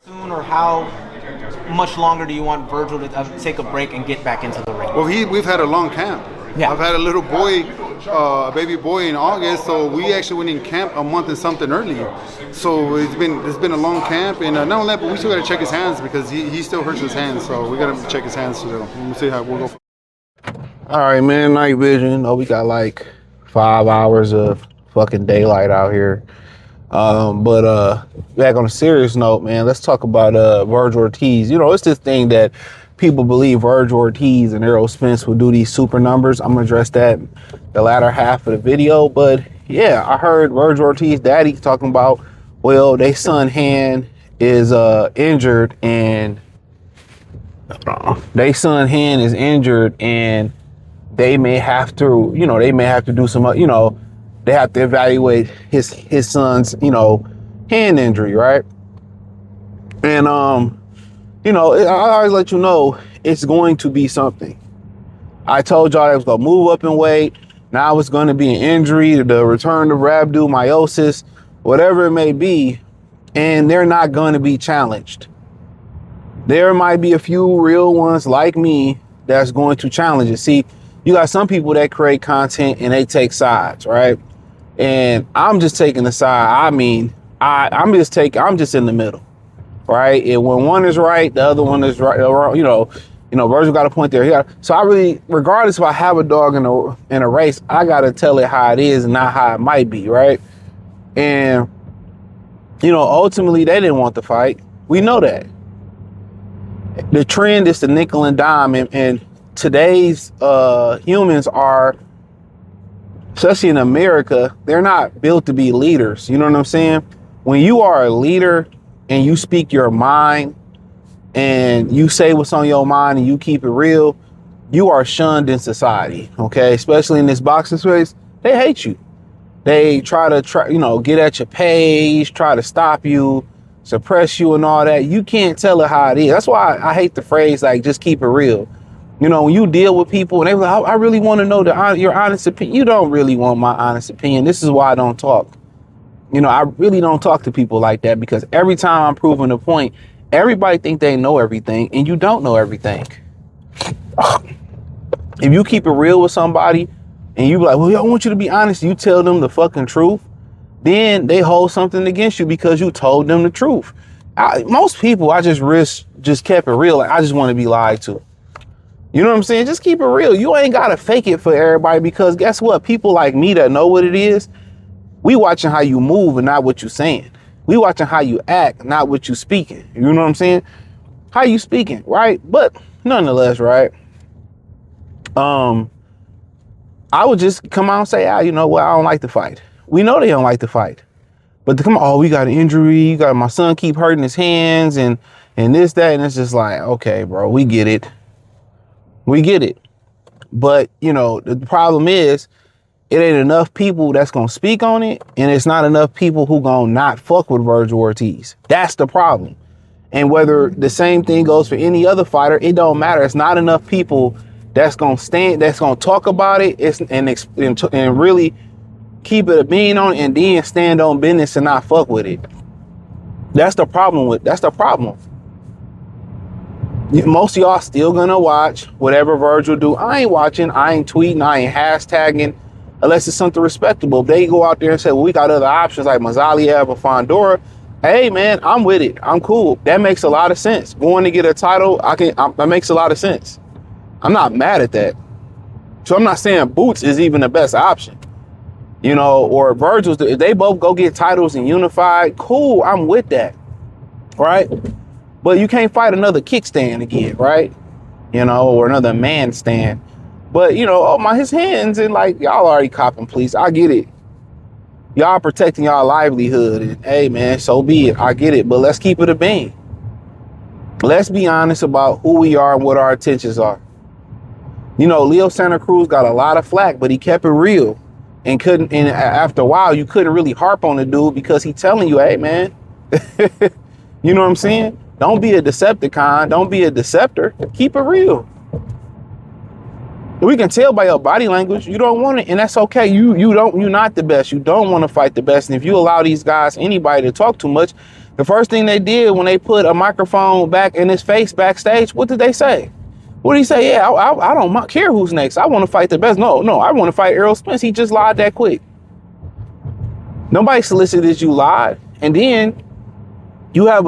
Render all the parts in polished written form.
Soon, or how much longer do you want Virgil to take a break and get back into the ring? Well, we've had a long camp. Yeah. I've had a little boy, a baby boy in August, so we actually went in camp a month and something earlier. So it's been a long camp, and not only that, but we still got to check his hands because he still hurts his hands. So we got to check his hands still. We'll see how we'll go. All right, man. Night vision. Oh, we got like 5 hours of fucking daylight out here. But back on a serious note, man, let's talk about Virgil Ortiz. You know, it's this thing that people believe Virgil Ortiz and Errol Spence will do these super numbers. I'm gonna address that the latter half of the video. But yeah, I heard Virgil Ortiz daddy talking about, well, their son hand is injured and they may have to, do some, they have to evaluate his son's, hand injury, right? And I always let you know it's going to be something. I told y'all it was gonna move up in weight. Now it's going to be an injury, the return to rhabdomyolysis, whatever it may be, and they're not going to be challenged. There might be a few real ones like me that's going to challenge it. See, you got some people that create content and they take sides, right? And I'm just taking the side. I mean, I'm just in the middle, right? And when one is right, the other one is right. Virgil got a point there. So I really, regardless if I have a dog in a race, I got to tell it how it is and not how it might be, right? And, ultimately they didn't want the fight. We know that. The trend is to nickel and dime, and today's humans are, especially in America, they're not built to be leaders. You know what I'm saying? When you are a leader and you speak your mind and you say what's on your mind and you keep it real, you are shunned in society, okay? Especially in this boxing space, they hate you. They try to get at your page, try to stop you, suppress you and all that. You can't tell it how it is. That's why I hate the phrase, like, just keep it real. When you deal with people and they're like, I really want to know your honest opinion. You don't really want my honest opinion. This is why I don't talk. I really don't talk to people like that, because every time I'm proving a point, everybody think they know everything and you don't know everything. If you keep it real with somebody and you be like, well, I want you to be honest, you tell them the fucking truth, then they hold something against you because you told them the truth. Most people, I just kept it real. Like, I just want to be lied to. You know what I'm saying? Just keep it real. You ain't got to fake it for everybody, because guess what? People like me that know what it is, we watching how you move and not what you saying. We watching how you act, not what you speaking. You know what I'm saying? How you speaking, right? But nonetheless, right? I would just come out and say, I don't like the fight. We know they don't like the fight. But to come on, oh, we got an injury. You got my son keep hurting his hands and this, that. And it's just like, okay, bro, we get it. We get it. But, the problem is it ain't enough people that's going to speak on it. And it's not enough people who going to not fuck with Virgil Ortiz. That's the problem. And whether the same thing goes for any other fighter, it don't matter. It's not enough people that's going to stand, that's going to talk about it and really keep it a bean on it, and then stand on business and not fuck with it. That's the problem. Most of y'all still gonna watch whatever Virgil do. I ain't watching, I ain't tweeting, I ain't hashtagging, unless it's something respectable. If they go out there and say, well, we got other options like Mazaliev or Fondora, hey man, I'm with it. I'm cool. That makes a lot of sense. Going to get a title, that makes a lot of sense. I'm not mad at that. So I'm not saying Boots is even the best option. Or Virgil's, if they both go get titles and unified, cool, I'm with that, right? But you can't fight another kickstand again, right? Or another man stand. But, his hands, and like, y'all already copping, please. I get it. Y'all protecting y'all livelihood, and hey, man, so be it. I get it, but let's keep it a bean. Let's be honest about who we are and what our intentions are. Leo Santa Cruz got a lot of flack, but he kept it real. And after a while, you couldn't really harp on the dude because he telling you, hey, man, you know what I'm saying? Don't be a Decepticon. Don't be a deceptor. Keep it real. We can tell by your body language you don't want it, and that's okay. You're not the best. You don't want to fight the best. And if you allow these guys, anybody, to talk too much, the first thing they did when they put a microphone back in his face backstage, what did they say? What did he say? Yeah, I don't care who's next. I want to fight the best. No, I want to fight Errol Spence. He just lied that quick. Nobody solicited you lied. And then you have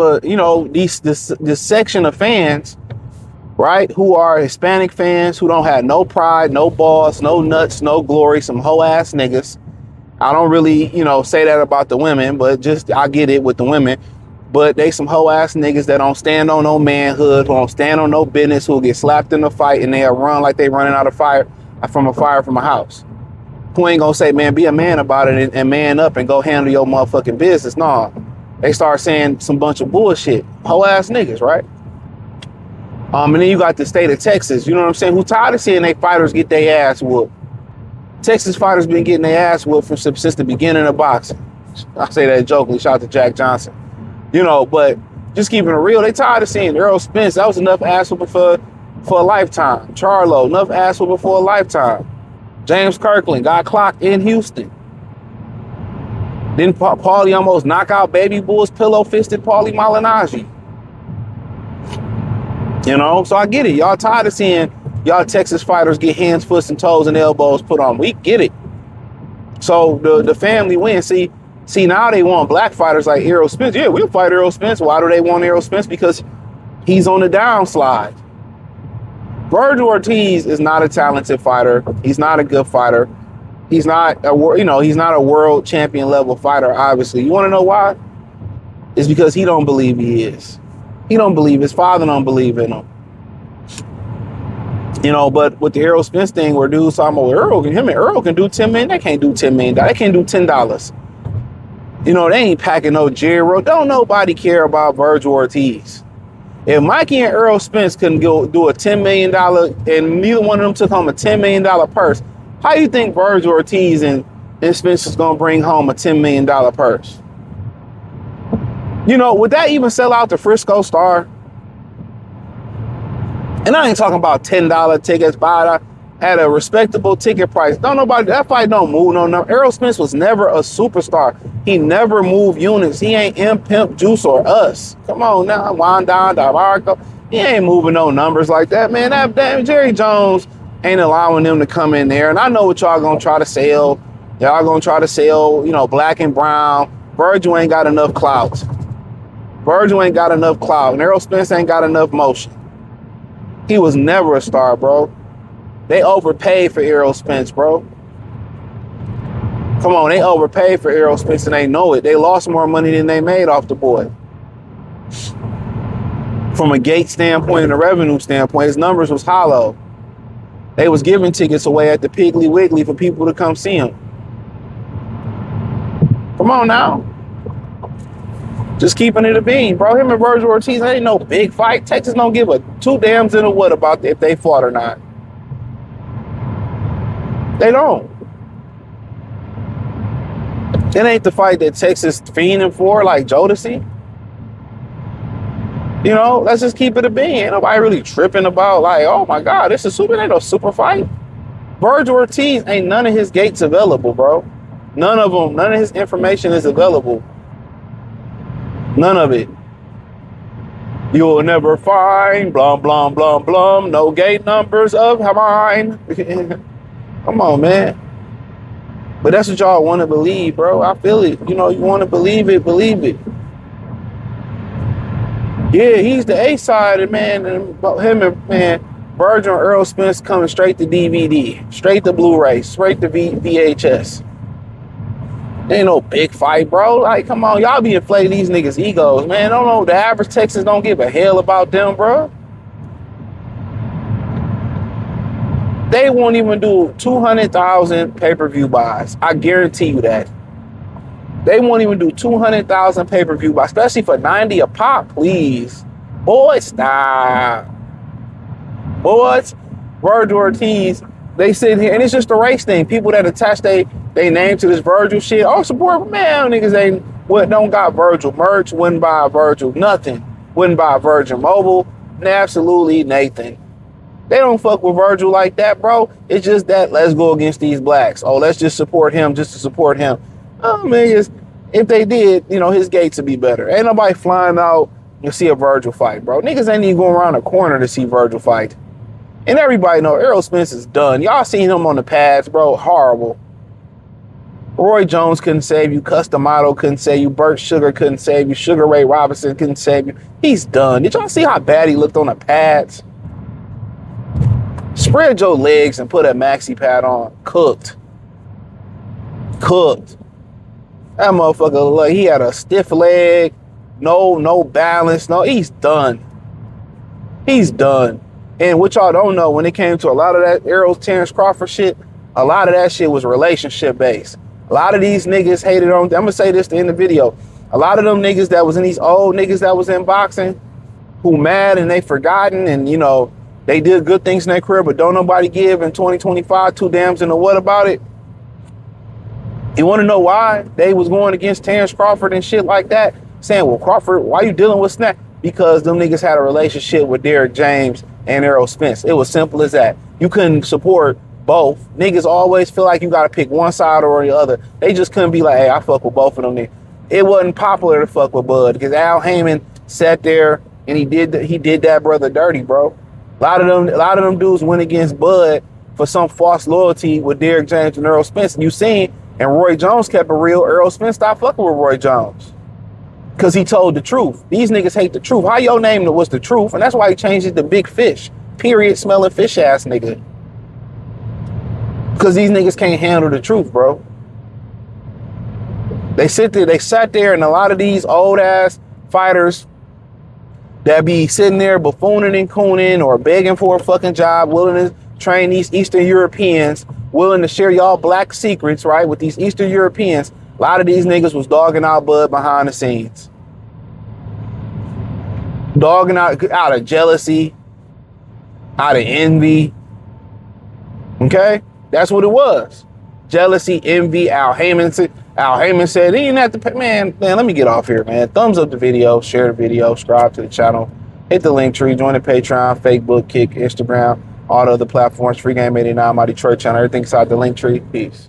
this section of fans, right, who are Hispanic fans who don't have no pride, no balls, no nuts, no glory, some hoe ass niggas. I don't really, say that about the women, but just I get it with the women. But they some hoe ass niggas that don't stand on no manhood, who don't stand on no business, who'll get slapped in the fight and they'll run like they running out of fire from a house. Who ain't gonna say, man, be a man about it and man up and go handle your motherfucking business. No, they start saying some bunch of bullshit. Hoe ass niggas, right? And then you got the state of Texas, you know what I'm saying, who tired of seeing they fighters get their ass whooped. Texas fighters been getting their ass whooped since the beginning of boxing. I say that jokingly, shout out to Jack Johnson. But just keeping it real, they tired of seeing Errol Spence. That was enough ass whooping for a lifetime. Charlo, enough ass whooping for a lifetime. James Kirkland got clocked in Houston. Then Paulie almost knock out Baby Bull's pillow-fisted Paulie Malignaggi. So I get it. Y'all tired of seeing y'all Texas fighters get hands, foot, and toes and elbows put on. We get it. So the family wins. See, now they want black fighters like Errol Spence. Yeah, we'll fight Errol Spence. Why do they want Errol Spence? Because he's on the downslide. Virgil Ortiz is not a talented fighter. He's not a good fighter. He's not he's not a world champion level fighter, obviously. You want to know why? It's because he don't believe he is. He don't believe, his father don't believe in him. But with the Errol Spence thing where dudes talking about him and Earl can do 10 million, they can't do $10 million. They can't do $10. They ain't packing no Jaron. Don't nobody care about Virgil Ortiz. If Mikey and Errol Spence couldn't go do a $10 million and neither one of them took home a $10 million purse, how you think Virgil Ortiz and Spence is going to bring home a $10 million purse? Would that even sell out the Frisco Star? And I ain't talking about $10 tickets, buy at a respectable ticket price. That fight don't move no number. Errol Spence was never a superstar. He never moved units. He ain't M Pimp Juice or us. Come on now, Wandon, Davarco. He ain't moving no numbers like that, man. That damn Jerry Jones ain't allowing them to come in there. And I know what y'all gonna try to sell. Y'all gonna try to sell, black and brown. Virgil ain't got enough clout. And Errol Spence ain't got enough motion. He was never a star, bro. They overpaid for Errol Spence, bro. Come on, they overpaid for Errol Spence and they know it. They lost more money than they made off the boy. From a gate standpoint and a revenue standpoint, his numbers was hollow. They was giving tickets away at the Piggly Wiggly for people to come see him. Come on now. Just keeping it a bean, bro. Him and Virgil Ortiz, ain't no big fight. Texas don't give a two dams in a what about if they fought or not. They don't. It ain't the fight that Texas fiending for, like Jodeci. Let's just keep it a bean. Ain't nobody really tripping about, like, oh my God, this is super. It ain't no super fight. Virgil Ortiz ain't none of his gates available, bro. None of them. None of his information is available. None of it. You'll never find, blum, blum, blum, blum, no gate numbers of mine. Come on, man. But that's what y'all want to believe, bro. I feel it. You want to believe it, believe it. Yeah, he's the A-side, and man, him and Virgil and Errol Spence coming straight to DVD, straight to Blu-ray, straight to VHS. Ain't no big fight, bro. Like, come on, y'all be inflating these niggas' egos, man. Don't know, the average Texans don't give a hell about them, bro. They won't even do 200,000 pay-per-view buys. I guarantee you that. They won't even do 200,000 pay-per-view buys, especially for 90 a pop, please. Boy, stop. Boys, Virgil Ortiz, they sit here, and it's just a race thing. People that attach they name to this Virgil shit. Oh, support, man, niggas don't got Virgil merch, wouldn't buy Virgil nothing. Wouldn't buy Virgil Mobile, absolutely Nathan. They don't fuck with Virgil like that, bro. It's just that let's go against these blacks. Oh, let's just support him just to support him. Oh man, if they did, you know, his gates would be better. Ain't nobody flying out to see a Virgil fight, bro. Niggas ain't even going around the corner to see Virgil fight. And everybody know Errol Spence is done. Y'all seen him on the pads, bro. Horrible. Roy Jones couldn't save you. Custom Auto couldn't save you. Burt Sugar couldn't save you. Sugar Ray Robinson couldn't save you. He's done. Did y'all see how bad he looked on the pads? Spread your legs and put a maxi pad on. Cooked. That motherfucker, like, he had a stiff leg. No balance. No, he's done. He's done. And what y'all don't know, when it came to a lot of that Errol Terrence Crawford shit, a lot of that shit was relationship based. A lot of these niggas hated on, I'm gonna say this to end the video. A lot of them niggas that was in these old niggas that was in boxing, who mad and they forgotten and, you know, they did good things in their career, but don't nobody give in 2025 two dams in the what about it? You want to know why they was going against Terrence Crawford and shit like that? Saying, well, Crawford, why you dealing with Snap? Because them niggas had a relationship with Derrick James and Errol Spence. It was simple as that. You couldn't support both. Niggas always feel like you got to pick one side or the other. They just couldn't be like, hey, I fuck with both of them. It wasn't popular to fuck with Bud because Al Heyman sat there and he did that brother dirty, bro. A lot of them dudes went against Bud for some false loyalty with Derrick James and Errol Spence. And you seen, and Roy Jones kept it real. Errol Spence stopped fucking with Roy Jones because he told the truth. These niggas hate the truth. How your name was the truth, and that's why he changed it to Big Fish. Period. Smelling fish ass nigga. Because these niggas can't handle the truth, bro. They sat there, and a lot of these old ass fighters that be sitting there buffooning and cooning or begging for a fucking job, willing to train these Eastern Europeans, willing to share y'all black secrets, right, with these Eastern Europeans. A lot of these niggas was dogging out Bud behind the scenes. Dogging out of jealousy, out of envy. Okay? That's what it was. Jealousy, envy. Al Heyman said, he didn't have to pay. Man, let me get off here, man. Thumbs up the video, share the video, subscribe to the channel, hit the link tree, join the Patreon, Facebook, Kick, Instagram, all the other platforms, Free Game 89, my Detroit channel, everything inside the link tree. Peace.